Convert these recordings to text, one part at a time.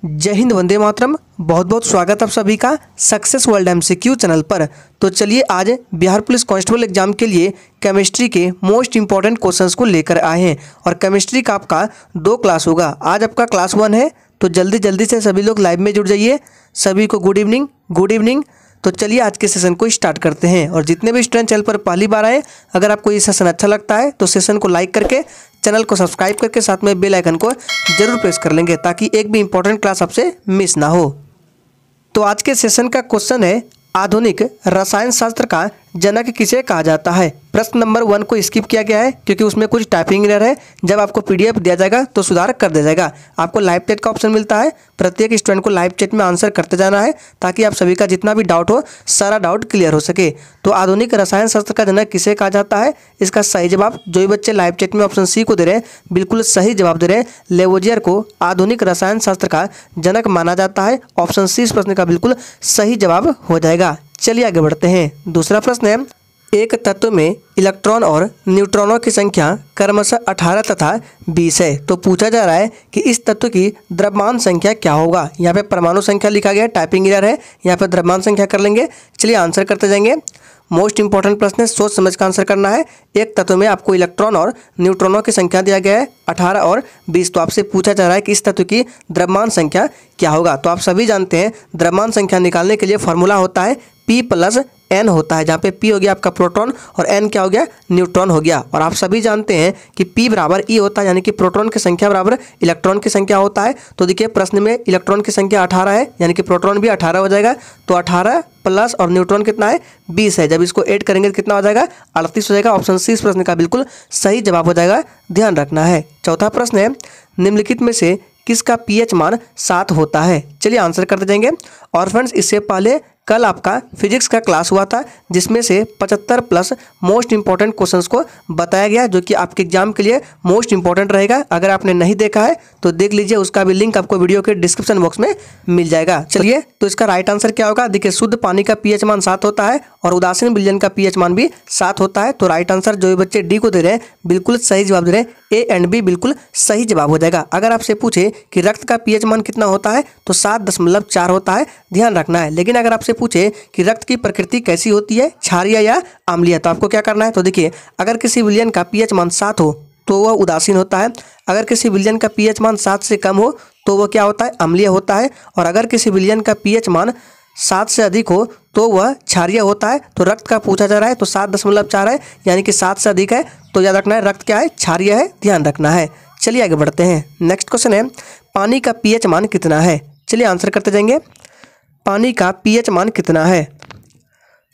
जय हिंद, वंदे मातरम। बहुत बहुत स्वागत आप सभी का सक्सेस वर्ल्ड एमसीक्यू चैनल पर। तो चलिए आज बिहार पुलिस कांस्टेबल एग्जाम के लिए केमिस्ट्री के मोस्ट इंपॉर्टेंट क्वेश्चंस को लेकर आए हैं। और केमिस्ट्री का आपका 2 क्लास होगा। आज आपका क्लास 1 है, तो जल्दी जल्दी से सभी लोग लाइव में जुड़ जाइए। सभी को गुड इवनिंग, गुड इवनिंग। तो चलिए आज के सेशन को स्टार्ट करते हैं। और जितने भी स्टूडेंट चैनल पर पहली बार आए, अगर आपको ये सेशन अच्छा लगता है तो सेशन को लाइक करके, चैनल को सब्सक्राइब करके साथ में बेल आइकन को जरूर प्रेस कर लेंगे, ताकि एक भी इंपॉर्टेंट क्लास आपसे मिस ना हो। तो आज के सेशन का क्वेश्चन है, आधुनिक रसायन शास्त्र का जनक किसे कहा जाता है। प्रश्न नंबर 1 को स्किप किया गया है क्योंकि उसमें कुछ टाइपिंग एरर है। जब आपको पीडीएफ दिया जाएगा तो सुधार कर दिया जाएगा। आपको लाइव चैट का ऑप्शन मिलता है, प्रत्येक स्टूडेंट को लाइव चैट में आंसर करते जाना है, ताकि आप सभी का जितना भी डाउट हो सारा डाउट क्लियर हो सके। तो आधुनिक रसायन शास्त्र का जनक किसे कहा जाता है, इसका सही जवाब जो भी बच्चे लाइव चैट में ऑप्शन सी को दे रहे हैं, बिल्कुल सही जवाब दे रहे हैं। लेवोजियर को आधुनिक रसायन शास्त्र का जनक माना जाता है। ऑप्शन सी इस प्रश्न का बिल्कुल सही जवाब हो जाएगा। चलिए आगे बढ़ते हैं। दूसरा प्रश्न है, एक तत्व में इलेक्ट्रॉन और न्यूट्रॉनों की संख्या क्रमशः 18 तथा 20 है। तो पूछा जा रहा है कि इस तत्व की द्रव्यमान संख्या क्या होगा। यहाँ पे परमाणु संख्या लिखा गया है, टाइपिंग एरर है, यहाँ पे द्रव्यमान संख्या कर लेंगे। चलिए आंसर करते जाएंगे। मोस्ट इंपॉर्टेंट प्रश्न है, सोच समझ का आंसर करना है। एक तत्व में आपको इलेक्ट्रॉन और न्यूट्रॉनों की संख्या दिया गया है 18 और 20। तो आपसे पूछा जा रहा है कि इस तत्व की द्रव्यमान संख्या क्या होगा। तो आप सभी जानते हैं द्रव्यमान संख्या निकालने के लिए फॉर्मूला होता है P+N होता है, जहाँ पे P हो गया आपका प्रोटॉन और N क्या हो गया, न्यूट्रॉन हो गया। और आप सभी जानते हैं कि P बराबर E होता है, यानी कि प्रोटॉन की संख्या बराबर इलेक्ट्रॉन की संख्या होता है। तो देखिए प्रश्न में इलेक्ट्रॉन की संख्या 18 है, यानी कि प्रोटॉन भी 18 हो जाएगा। तो 18 प्लस और न्यूट्रॉन कितना है, 20 है। जब इसको ऐड करेंगे तो कितना हो जाएगा, 38 हो जाएगा। ऑप्शन सी इस प्रश्न का बिल्कुल सही जवाब हो जाएगा, ध्यान रखना है। चौथा प्रश्न है, निम्नलिखित में से किसका पीएच मान 7 होता है। चलिए आंसर करते जाएंगे। और फ्रेंड्स, इससे पहले कल आपका फिजिक्स का क्लास हुआ था, जिसमें से 75 प्लस मोस्ट इंपॉर्टेंट क्वेश्चंस को बताया गया, जो कि आपके एग्जाम के लिए मोस्ट इंपॉर्टेंट रहेगा। अगर आपने नहीं देखा है तो देख लीजिए, उसका भी लिंक आपको वीडियो के डिस्क्रिप्शन बॉक्स में मिल जाएगा। चलिए, तो इसका राइट आंसर क्या होगा। देखिए, शुद्ध पानी का पीएच मान 7 होता है और उदासीन विलयन का पीएच मान भी 7 होता है। तो राइट आंसर जो भी बच्चे डी को दे रहे हैं, बिल्कुल सही जवाब दे रहे हैं। ए एंड बी बिल्कुल सही जवाब हो जाएगा। अगर आपसे पूछे कि रक्त का पीएच मान कितना होता है, तो 7.4 होता है, ध्यान रखना है। लेकिन अगर आपसे पूछे कि रक्त की प्रकृति कैसी होती है, क्षारीय या अम्लीय, तो आपको क्या करना है। तो देखिए, अगर किसी विलयन का पीएच मान 7 हो तो वह उदासीन होता है। अगर किसी विलयन का पीएच मान 7 से कम हो तो वह क्या होता है, अम्लीय होता है। और अगर किसी विलयन का पीएच मान 7 से अधिक हो तो वह क्षारीय होता है। तो रक्त का पूछा जा रहा है, तो 7.4 है, यानी कि 7 से अधिक है। तो याद रखना है रक्त क्या है, क्षारीय है, ध्यान रखना है। चलिए आगे बढ़ते हैं। नेक्स्ट क्वेश्चन है, पानी का पीएच मान कितना है। चलिए आंसर करते जाएंगे। पानी का पीएच मान कितना है,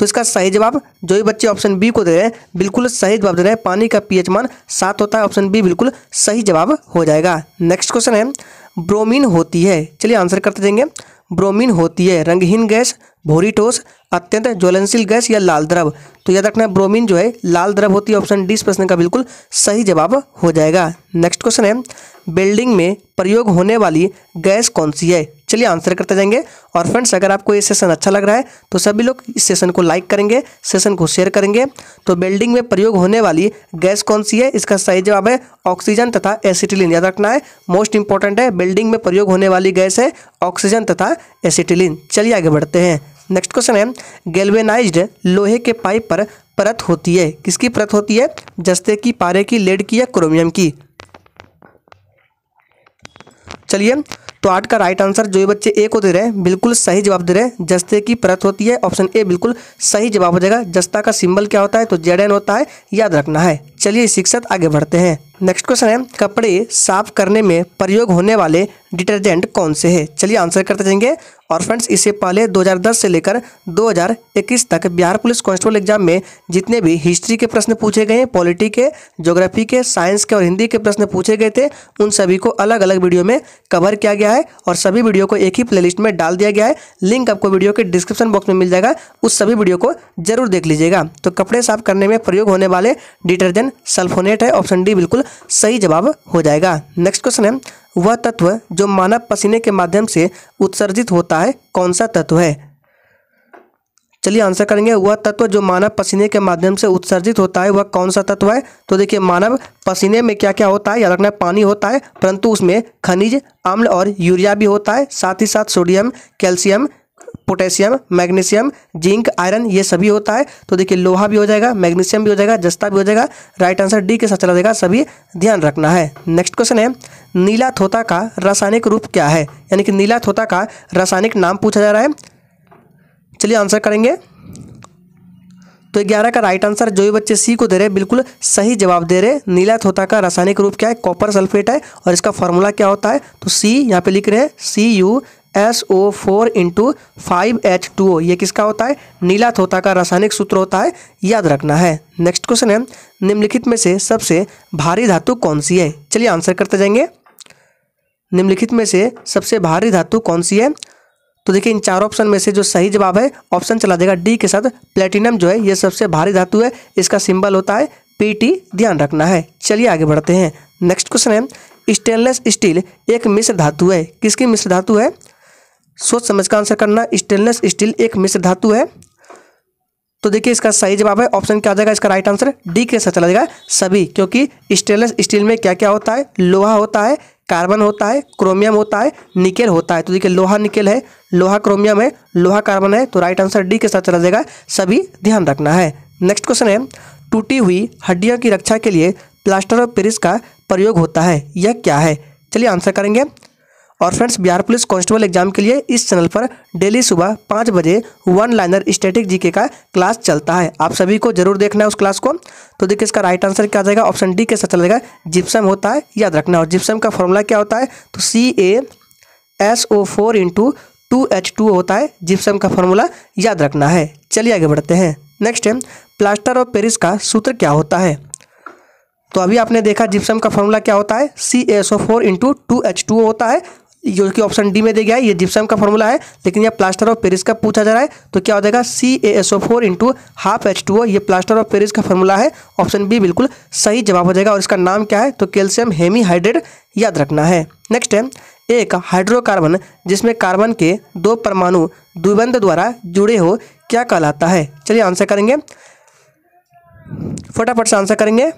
तो इसका सही जवाब जो भी बच्चे ऑप्शन बी को दे रहे हैं, बिल्कुल सही जवाब दे रहे हैं। पानी का पीएच मान 7 होता है। ऑप्शन बी बिल्कुल सही जवाब हो जाएगा। नेक्स्ट क्वेश्चन है, ब्रोमीन होती है। चलिए आंसर करते जाएंगे। ब्रोमीन होती है रंगहीन गैस, भूरी ठोस, अत्यंत ज्वलनशील गैस या लाल द्रव। तो याद रखना है ब्रोमीन जो है लाल द्रव होती है। ऑप्शन डी इस प्रश्न का बिल्कुल सही जवाब हो जाएगा। नेक्स्ट क्वेश्चन है, बिल्डिंग में प्रयोग होने वाली गैस कौन सी है। चलिए आंसर करते जाएंगे। और फ्रेंड्स, अगर आपको ये सेशन अच्छा लग रहा है तो सभी लोग इस सेशन को लाइक करेंगे, सेशन को शेयर करेंगे। तो बिल्डिंग में प्रयोग होने वाली गैस कौन सी है, इसका सही जवाब है ऑक्सीजन तथा एसिटिलीन। याद रखना है, मोस्ट इंपॉर्टेंट है। बिल्डिंग में प्रयोग होने वाली गैस है ऑक्सीजन तथा एसिटिलीन। चलिए आगे बढ़ते हैं। नेक्स्ट क्वेश्चन है, गैल्वेनाइज्ड लोहे के पाइप पर परत होती है। किसकी परत होती है, जस्ते की, पारे की, लेड की या क्रोमियम की। चलिए, तो 8 का राइट आंसर जो ये बच्चे ए को दे रहे हैं, बिल्कुल सही जवाब दे रहे हैं। जस्ते की परत होती है। ऑप्शन ए बिल्कुल सही जवाब हो जाएगा। जस्ता का सिंबल क्या होता है, तो Zn होता है, याद रखना है। चलिए शिक्षक आगे बढ़ते हैं। नेक्स्ट क्वेश्चन है, कपड़े साफ करने में प्रयोग होने वाले डिटर्जेंट कौन से हैं। चलिए आंसर करते जाएंगे। और फ्रेंड्स, इससे पहले 2010 से लेकर 2021 तक बिहार पुलिस कांस्टेबल एग्जाम में जितने भी हिस्ट्री के प्रश्न पूछे गए, पॉलिटी के, ज्योग्राफी के, साइंस के और हिंदी के प्रश्न पूछे गए थे, उन सभी को अलग अलग वीडियो में कवर किया गया है। और सभी वीडियो को एक ही प्लेलिस्ट में डाल दिया गया है। लिंक आपको वीडियो के डिस्क्रिप्शन बॉक्स में मिल जाएगा, उस सभी वीडियो को जरूर देख लीजिएगा। तो कपड़े साफ करने में प्रयोग होने वाले डिटर्जेंट सल्फोनेट है। ऑप्शन डी बिल्कुल सही जवाब हो जाएगा। नेक्स्ट क्वेश्चन है, वह तत्व जो मानव पसीने के माध्यम से उत्सर्जित होता है कौन सा तत्व है। चलिए आंसर करेंगे, वह तत्व जो मानव पसीने के माध्यम से उत्सर्जित होता है वह कौन सा तत्व है। तो देखिए मानव पसीने में क्या क्या होता है, याद रखना है पानी होता है, परंतु उसमें खनिज अम्ल और यूरिया भी होता है, साथ ही साथ sodium, calcium, potassium, magnesium, zinc, iron ये सभी होता है। तो देखिए लोहा भी हो जाएगा, मैग्नीशियम भी हो जाएगा, जस्ता भी हो जाएगा। राइट आंसर डी के साथ चला जाएगा, सभी ध्यान रखना है। नेक्स्ट क्वेश्चन है, नीला थोथा का रासायनिक रूप क्या है, यानी कि नीला थोथा का रासायनिक नाम पूछा जा रहा है। चलिए आंसर करेंगे। तो 11 का राइट आंसर जो भी बच्चे सी को दे रहे बिल्कुल सही जवाब दे रहे। नीला थोथा का रासायनिक रूप क्या है, कॉपर सल्फेट है, और इसका फॉर्मूला क्या होता है, तो सी यहाँ पे लिख रहे हैं CuSO4 × 5H2O। ये किसका होता है, नीला थोथा का रासायनिक सूत्र होता है, याद रखना है। नेक्स्ट क्वेश्चन है, निम्नलिखित में से सबसे भारी धातु कौन सी है। चलिए आंसर करते जाएंगे। निम्नलिखित में से सबसे भारी धातु कौन सी है। तो देखिए इन चार ऑप्शन में से जो सही जवाब है ऑप्शन चला देगा डी के साथ। प्लेटिनम जो है ये सबसे भारी धातु है, इसका सिंबल होता है Pt, ध्यान रखना है। चलिए आगे बढ़ते हैं। नेक्स्ट क्वेश्चन है, स्टेनलेस स्टील एक मिश्र धातु है, किसकी मिश्र धातु है। सोच समझ कर आंसर करना। स्टेनलेस स्टील एक मिश्र धातु है। तो देखिए इसका सही जवाब है ऑप्शन क्या आ जाएगा, इसका राइट आंसर डी के साथ चला जाएगा सभी, क्योंकि स्टेनलेस स्टील में क्या क्या होता है, लोहा होता है, कार्बन होता है, क्रोमियम होता है, निकेल होता है। तो देखिए लोहा निकेल है, लोहा क्रोमियम है, लोहा कार्बन है, तो राइट आंसर डी के साथ चला जाएगा सभी, ध्यान रखना है। नेक्स्ट क्वेश्चन है, टूटी हुई हड्डियों की रक्षा के लिए प्लास्टर ऑफ पेरिस का प्रयोग होता है, यह क्या है। चलिए आंसर करेंगे। और friends Bihar police constable exam के लिए इस चैनल पर डेली सुबह 5 बजे 1 लाइनर स्टैटिक जीके का क्लास चलता है, आप सभी को जरूर देखना है उस क्लास को। तो देखिए इसका राइट आंसर क्या आ जाएगा, ऑप्शन डी के साथ चलेगा, जिप्सम होता है, याद रखना। और जिप्सम का फॉर्मूला क्या होता है, तो CaSO4 × 2H2O होता है, जिप्सम का फॉर्मूला याद रखना है। चलिए आगे बढ़ते हैं। नेक्स्ट है, प्लास्टर ऑफ पेरिस का सूत्र क्या होता है। तो अभी आपने देखा जिप्सम का फॉर्मूला क्या होता है, CaSO4 × 2H2O होता है, जो कि ऑप्शन डी में दे गया है, ये जिप्सम का फॉर्मूला है। लेकिन यह प्लास्टर ऑफ पेरिस का पूछा जा रहा है, तो क्या हो जाएगा CaSO4 × 1/2H2O, ये प्लास्टर ऑफ पेरिस का फॉर्मूला है। ऑप्शन बी बिल्कुल सही जवाब हो जाएगा। और इसका नाम क्या है, तो कैल्शियम हेमीहाइड्रेट, याद रखना है। नेक्स्ट है, एक हाइड्रोकार्बन जिसमें कार्बन के 2 परमाणु द्विबंध द्वारा जुड़े हो क्या कहलाता है। चलिए आंसर करेंगे, फटाफट से आंसर करेंगे।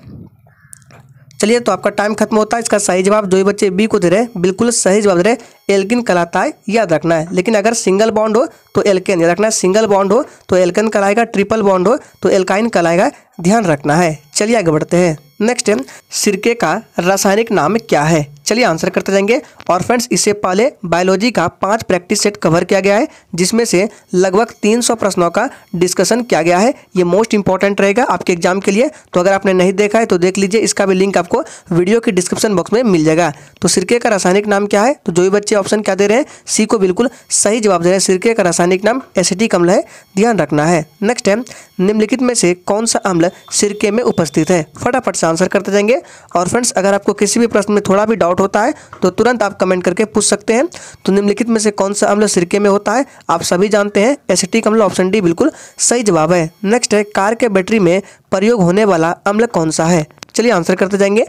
चलिए तो आपका टाइम खत्म होता है। इसका सही जवाब जो भी बच्चे बी को दे रहे हैं बिल्कुल सही जवाब दे रहे हैं, एल्किन कहलाता है, याद रखना है। लेकिन अगर सिंगल बॉन्ड हो तो एल्केन, याद रखना है। सिंगल बॉन्ड हो तो एल्केन कहलाएगा, ट्रिपल बॉन्ड हो तो एल्काइन कहलाएगा, ध्यान रखना है। चलिए आगे बढ़ते हैं। नेक्स्ट है, सिरके का रासायनिक नाम क्या है। चलिए आंसर करते जाएंगे। और फ्रेंड्स इससे पहले बायोलॉजी का 5 प्रैक्टिस सेट कवर किया गया है, जिसमें से लगभग 300 प्रश्नों का डिस्कशन किया गया है। ये मोस्ट इंपॉर्टेंट रहेगा आपके एग्जाम के लिए, तो अगर आपने नहीं देखा है तो देख लीजिए, इसका भी लिंक आपको वीडियो के डिस्क्रिप्शन बॉक्स में मिल जाएगा। तो सिरके का रासायनिक नाम क्या है, तो जो भी बच्चे ऑप्शन क्या दे रहे हैं, सी को बिल्कुल सही जवाब दे रहे हैं। सिरके का रासायनिक नाम एसिटिक अम्ल है, ध्यान रखना है। नेक्स्ट है, निम्नलिखित में से कौन सा अम्ल सिरके में उपस्थित है। फटाफट से आंसर करते जाएंगे। और फ्रेंड्स अगर आपको किसी भी प्रश्न में थोड़ा भी डाउट होता है तो तुरंत आप कमेंट करके पूछ सकते हैं। तो निम्नलिखित में से कौन सा अम्ल सिरके में होता है, आप सभी जानते हैं एसिटिक अम्ल, ऑप्शन डी बिल्कुल सही जवाब है। नेक्स्ट है, कार के बैटरी में प्रयोग होने वाला अम्ल कौन सा है। चलिए आंसर करते जाएंगे।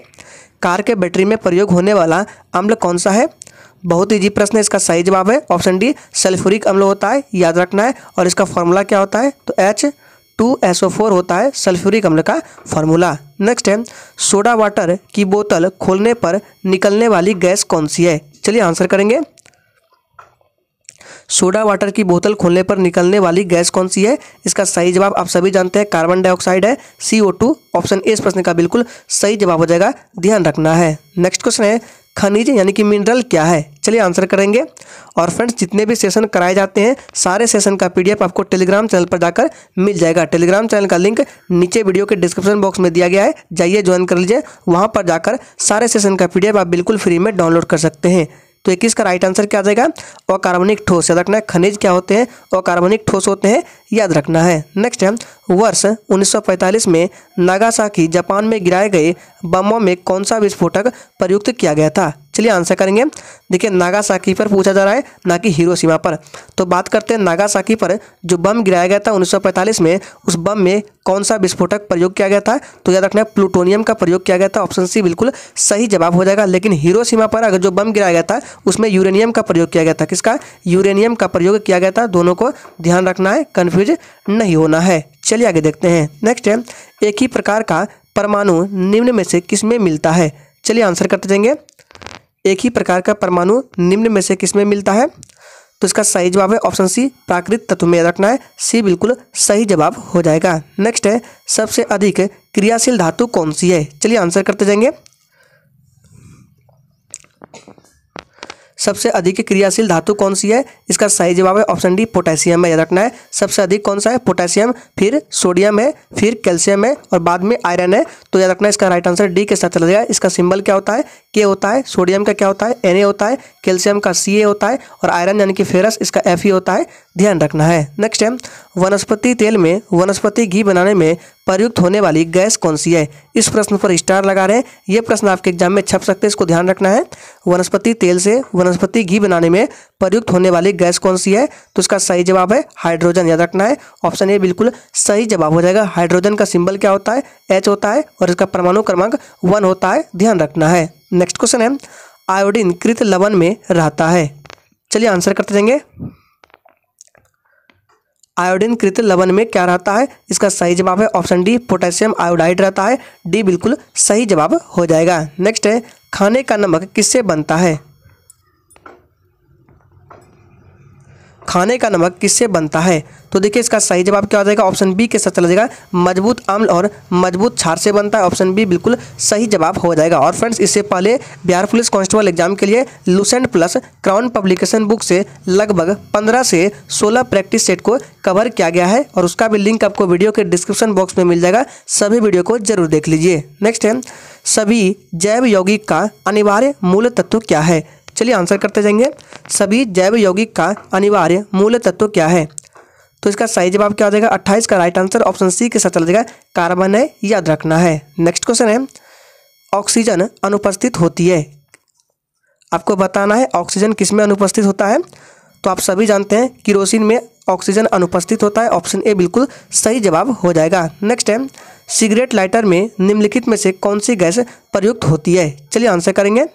कार के बैटरी में प्रयोग होने वाला अम्ल कौन सा है, बहुत इजी प्रश्न है। इसका सही जवाब है ऑप्शन डी, सल्फ्यूरिक अम्ल होता है, याद रखना है। और इसका फॉर्मूला क्या होता है, तो H2SO4 होता है सल्फ्यूरिक अम्ल का फॉर्मूला। नेक्स्ट है, सोडा वाटर की बोतल खोलने पर निकलने वाली गैस कौन सी है। चलिए आंसर करेंगे। सोडा वाटर की बोतल खोलने पर निकलने वाली गैस कौन सी है, इसका सही जवाब आप सभी जानते हैं, कार्बन डाइऑक्साइड है, CO2। ऑप्शन ए इस प्रश्न का बिल्कुल सही जवाब हो जाएगा, ध्यान रखना है। नेक्स्ट क्वेश्चन है, खनिज यानी कि मिनरल क्या है। चलिए आंसर करेंगे। और फ्रेंड्स जितने भी सेशन कराए जाते हैं सारे सेशन का PDF आपको टेलीग्राम चैनल पर जाकर मिल जाएगा। टेलीग्राम चैनल का लिंक नीचे वीडियो के डिस्क्रिप्शन बॉक्स में दिया गया है, जाइए ज्वाइन कर लीजिए। वहां पर जाकर सारे सेशन का PDF आप बिल्कुल फ्री में डाउनलोड कर सकते हैं। तो 21 का राइट आंसर क्या आ जाएगा, अकार्बनिक ठोस, याद रखना है। खनिज क्या होते हैं, अकार्बनिक ठोस होते हैं, याद रखना है। नेक्स्ट है, वर्ष 1945 में नागासाकी जापान में गिराए गए बमों में कौन सा विस्फोटक प्रयुक्त किया गया था। चलिए आंसर करेंगे। देखिए नागासाकी पर पूछा जा रहा है, ना कि हिरोशिमा पर। तो बात करते हैं नागासाकी पर जो बम गिराया गया था 1945 में, उस बम में कौन सा विस्फोटक प्रयोग किया गया था, तो याद रखना है प्लूटोनियम का प्रयोग किया गया था, ऑप्शन सी बिल्कुल सही जवाब हो जाएगा। लेकिन हिरोशिमा पर अगर जो बम गिराया गया था उसमें यूरेनियम का प्रयोग किया गया था। किसका, यूरेनियम का प्रयोग किया गया था। दोनों को ध्यान रखना है, कन्फ्यूज कंफ्यूज नहीं होना है। चलिए आगे देखते हैं। नेक्स्ट है, एक ही प्रकार का परमाणु निम्न में से किस में मिलता है? चलिए आंसर करते जाएंगे। एक ही प्रकार का परमाणु निम्न में से किस में मिलता है? तो इसका सही जवाब है ऑप्शन सी, प्राकृतिक तत्व में। याद रखना है, सी बिल्कुल सही जवाब हो जाएगा। नेक्स्ट है, सबसे अधिक क्रियाशील धातु कौन सी है? चलिए आंसर करते जाएंगे। सबसे अधिक क्रियाशील धातु कौन सी है? इसका सही जवाब है ऑप्शन डी, पोटेशियम है। याद रखना है, सबसे अधिक कौन सा है? पोटेशियम, फिर सोडियम है, फिर कैल्शियम है और बाद में आयरन है। तो याद रखना है, इसका राइट आंसर डी के साथ चला जाएगा। इसका सिंबल क्या होता है? के होता है। सोडियम का क्या होता है? Na होता है। कैल्शियम का Ca होता है और आयरन यानी कि फेरस, इसका Fe होता है। ध्यान रखना है। नेक्स्ट है, वनस्पति तेल में वनस्पति घी बनाने में प्रयुक्त होने वाली गैस कौन सी है? इस प्रश्न पर स्टार लगा रहे हैं। ये प्रश्न आपके एग्जाम में छप सकते हैं, इसको ध्यान रखना है। वनस्पति तेल से वनस्पति घी बनाने में प्रयुक्त होने वाली गैस कौन सी है? तो इसका सही जवाब है हाइड्रोजन। याद रखना है, ऑप्शन ए बिल्कुल सही जवाब हो जाएगा। हाइड्रोजन का सिंबल क्या होता है? H होता है और इसका परमाणु क्रमांक 1 होता है। ध्यान रखना है। नेक्स्ट क्वेश्चन है, आयोडीन कृत लवण में रहता है। चलिए आंसर करते जाएंगे। आयोडीन कृत लवण में क्या रहता है? इसका सही जवाब है ऑप्शन डी, पोटेशियम आयोडाइड रहता है। डी बिल्कुल सही जवाब हो जाएगा। नेक्स्ट है, खाने का नमक किससे बनता है? खाने का नमक किससे बनता है? तो देखिए, इसका सही जवाब क्या हो जाएगा? ऑप्शन बी के साथ चला जाएगा। मजबूत अम्ल और मजबूत क्षार से बनता है। ऑप्शन बी बिल्कुल सही जवाब हो जाएगा। और फ्रेंड्स, इससे पहले बिहार पुलिस कांस्टेबल एग्जाम के लिए Lucent plus crown publication book से लगभग 15 से 16 प्रैक्टिस सेट को कवर किया गया है और उसका भी लिंक आपको वीडियो के डिस्क्रिप्शन बॉक्स में मिल जाएगा। सभी वीडियो को जरूर देख लीजिए। नेक्स्ट है, सभी जैव यौगिक का अनिवार्य मूल तत्व क्या है? चलिए आंसर करते जाएंगे। सभी जैव यौगिक का अनिवार्य मूल तत्व क्या है? तो इसका सही जवाब क्या हो जाएगा? 28 का राइट आंसर ऑप्शन सी के साथ चला जाएगा, कार्बन है। याद रखना है। नेक्स्ट क्वेश्चन है, ऑक्सीजन अनुपस्थित होती है। आपको बताना है ऑक्सीजन किस में अनुपस्थित होता है। तो आप सभी जानते हैं किरोसिन में ऑक्सीजन अनुपस्थित होता है। ऑप्शन ए बिल्कुल सही जवाब हो जाएगा। नेक्स्ट है, सिगरेट लाइटर में निम्नलिखित में से कौन सी गैस प्रयुक्त होती है? चलिए आंसर करेंगे।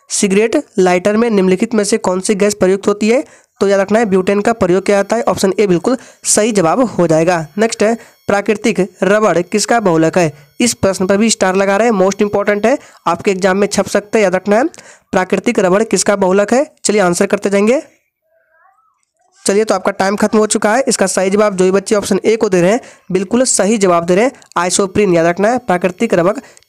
सिगरेट लाइटर में निम्नलिखित में से कौन सी गैस प्रयुक्त होती है? तो याद रखना है, ब्यूटेन का प्रयोग किया जाता है। ऑप्शन ए बिल्कुल सही जवाब हो जाएगा। नेक्स्ट है, प्राकृतिक रबड़ किसका बहुलक है? इस प्रश्न पर भी स्टार लगा रहे हैं, मोस्ट इंपॉर्टेंट है, आपके एग्जाम में छप सकते हैं। याद रखना है, प्राकृतिक रबड़ किसका बहुलक है? चलिए आंसर करते जाएंगे। चलिए, तो आपका टाइम खत्म हो चुका है। इसका सही जवाब जो भी बच्चे ऑप्शन ए को दे रहे हैं बिल्कुल सही जवाब दे रहे हैं, आइसोप्रीन। याद रखना है, प्राकृतिक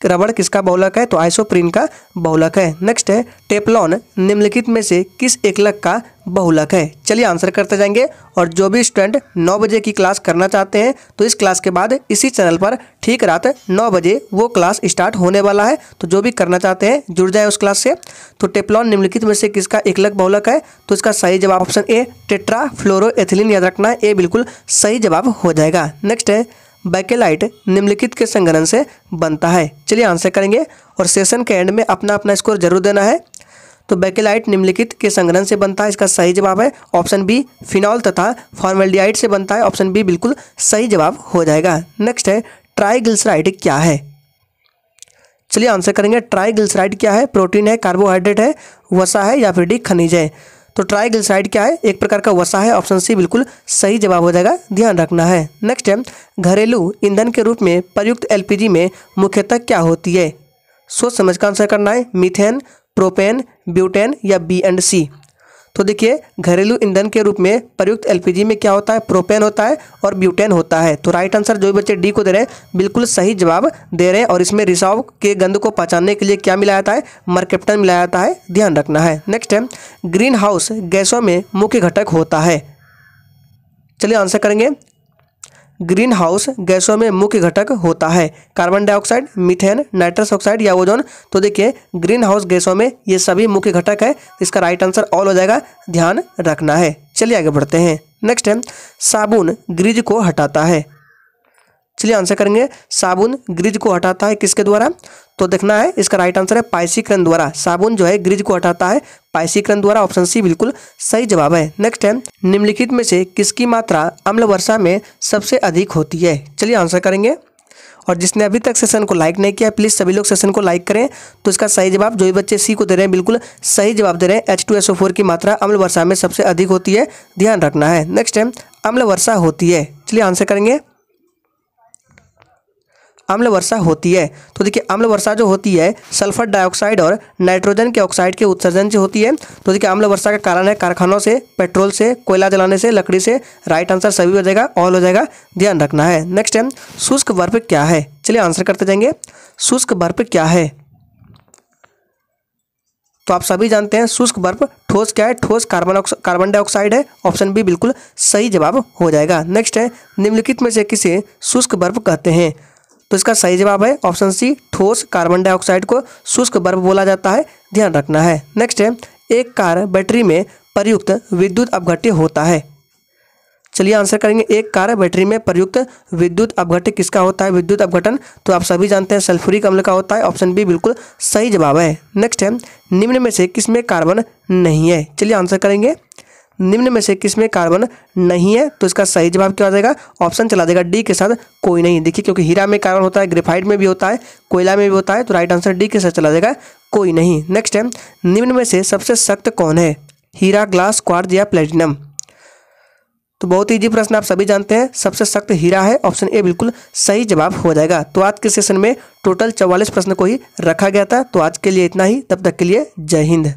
रबड़ किसका बहुलक है? तो आइसोप्रीन का बहुलक है। नेक्स्ट है, टेफ्लॉन निम्नलिखित में से किस एकलक का बहुलक है? चलिए आंसर करते जाएंगे। और जो भी स्टूडेंट 9 बजे की क्लास करना चाहते हैं तो इस क्लास के बाद इसी चैनल पर ठीक रात 9 बजे वो क्लास स्टार्ट होने वाला है। तो जो भी करना चाहते हैं जुड़ जाए उस क्लास से। तो टेफ्लॉन निम्नलिखित में से किसका एकलक बहुलक है? तो इसका सही जवाब ऑप्शन ए, टेट्राफ्लोरोएथिलीन। याद रखना है, ए बिल्कुल सही जवाब हो जाएगा। नेक्स्ट है, बैकेलाइट निम्नलिखित के संघनन से बनता है। चलिए आंसर करेंगे और सेशन के एंड में अपना अपना स्कोर जरूर देना है। तो बैकेलाइट निम्नलिखित के संघनन से बनता है। इसका सही जवाब है ऑप्शन बी, फिनॉल तथा फॉर्मेल्डिहाइड से बनता है। ऑप्शन बी बिल्कुल सही जवाब हो जाएगा। नेक्स्ट है, ट्राइग्लिसराइड क्या है? चलिए आंसर करेंगे। ट्राइग्लिसराइड क्या है? प्रोटीन है, कार्बोहाइड्रेट है, वसा है या फिर डी खनिज है? तो ट्राइग्लिसराइड क्या है? एक प्रकार का वसा है। ऑप्शन सी बिल्कुल सही जवाब हो जाएगा। ध्यान रखना है। नेक्स्ट है, घरेलू ईंधन के रूप में प्रयुक्त एलपीजी में मुख्यतः क्या होती है? सोच समझ कर आंसर करना है। मीथेन, प्रोपेन, ब्यूटेन या बी एंड सी? तो देखिए, घरेलू ईंधन के रूप में प्रयुक्त एलपीजी में क्या होता है? प्रोपेन होता है और ब्यूटेन होता है। तो राइट आंसर जो भी बच्चे डी को दे रहे हैं बिल्कुल सही जवाब दे रहे हैं। और इसमें रिसाव के गंध को पहचानने के लिए क्या मिलाया जाता है? मरकेप्टन मिलाया जाता है। ध्यान रखना है। नेक्स्ट है, ग्रीन हाउस गैसों में मुख्य घटक होता है। चलिए आंसर करेंगे। ग्रीन हाउस गैसों में मुख्य घटक होता है carbon dioxide, methane, nitrous oxide या ओजोन? तो देखिए, ग्रीन हाउस गैसों में ये सभी मुख्य घटक है। इसका राइट आंसर ऑल हो जाएगा। ध्यान रखना है। चलिए आगे बढ़ते हैं। नेक्स्ट है, साबुन ग्रीज को हटाता है। चलिए आंसर करेंगे। साबुन ग्रीज को हटाता है किसके द्वारा? तो देखना है, इसका राइट आंसर है पाइसीकरण द्वारा। साबुन जो है ग्रीज को हटाता है पाइसीकरण द्वारा। ऑप्शन सी बिल्कुल सही जवाब है। नेक्स्ट है, निम्नलिखित में से किसकी मात्रा अम्ल वर्षा में सबसे अधिक होती है? चलिए आंसर करेंगे। और जिसने अभी तक सेशन को लाइक नहीं किया प्लीज़ सभी लोग सेशन को लाइक करें। तो इसका सही जवाब जो भी बच्चे सी को दे रहे हैं बिल्कुल सही जवाब दे रहे हैं। H2SO4 की मात्रा अम्ल वर्षा में सबसे अधिक होती है, ध्यान रखना है। नेक्स्ट है अम्ल वर्षा होती है, चलिए आंसर करेंगे। अम्ल वर्षा होती है तो देखिए अम्ल वर्षा जो होती है सल्फर डाइऑक्साइड और नाइट्रोजन के ऑक्साइड के उत्सर्जन से होती है। तो देखिए अम्ल वर्षा का कारण है कारखानों से, पेट्रोल से, कोयला जलाने से, लकड़ी से। राइट आंसर सभी हो जाएगा, ऑल हो जाएगा, ध्यान रखना है। नेक्स्ट है शुष्क बर्फ क्या है, चलिए आंसर करते जाएंगे। शुष्क बर्फ क्या है तो आप सभी जानते हैं शुष्क बर्फ ठोस क्या है, ठोस कार्बन डाइऑक्साइड है। ऑप्शन बी बिल्कुल सही जवाब हो जाएगा। नेक्स्ट है निम्नलिखित में से किसे शुष्क बर्फ कहते हैं, तो इसका सही जवाब है ऑप्शन सी, ठोस कार्बन डाइऑक्साइड को शुष्क बर्फ बोला जाता है, ध्यान रखना है। नेक्स्ट है एक कार बैटरी में प्रयुक्त विद्युत अपघट्य होता है, चलिए आंसर करेंगे। एक कार बैटरी में प्रयुक्त विद्युत अपघट्य किसका होता है, विद्युत अपघटन तो आप सभी जानते हैं सल्फ्यूरिक अम्ल का होता है। ऑप्शन बी बिल्कुल सही जवाब है। नेक्स्ट है निम्न में से किसमें कार्बन नहीं है, चलिए आंसर करेंगे। निम्न में से किसमें कार्बन नहीं है तो इसका सही जवाब क्या हो जाएगा, ऑप्शन चला देगा डी के साथ कोई नहीं। देखिए क्योंकि हीरा में कार्बन होता है, ग्रेफाइट में भी होता है, कोयला में भी होता है, तो राइट आंसर डी के साथ चला जाएगा कोई नहीं। नेक्स्ट है निम्न में से सबसे सख्त कौन है, हीरा, ग्लास, क्वार्ट्ज या प्लेटिनम, तो बहुत ईजी प्रश्न आप सभी जानते हैं सबसे सख्त हीरा है। ऑप्शन ए बिल्कुल सही जवाब हो जाएगा। तो आज के सेशन में टोटल 44 प्रश्न को ही रखा गया था। तो आज के लिए इतना ही, तब तक के लिए जय हिंद।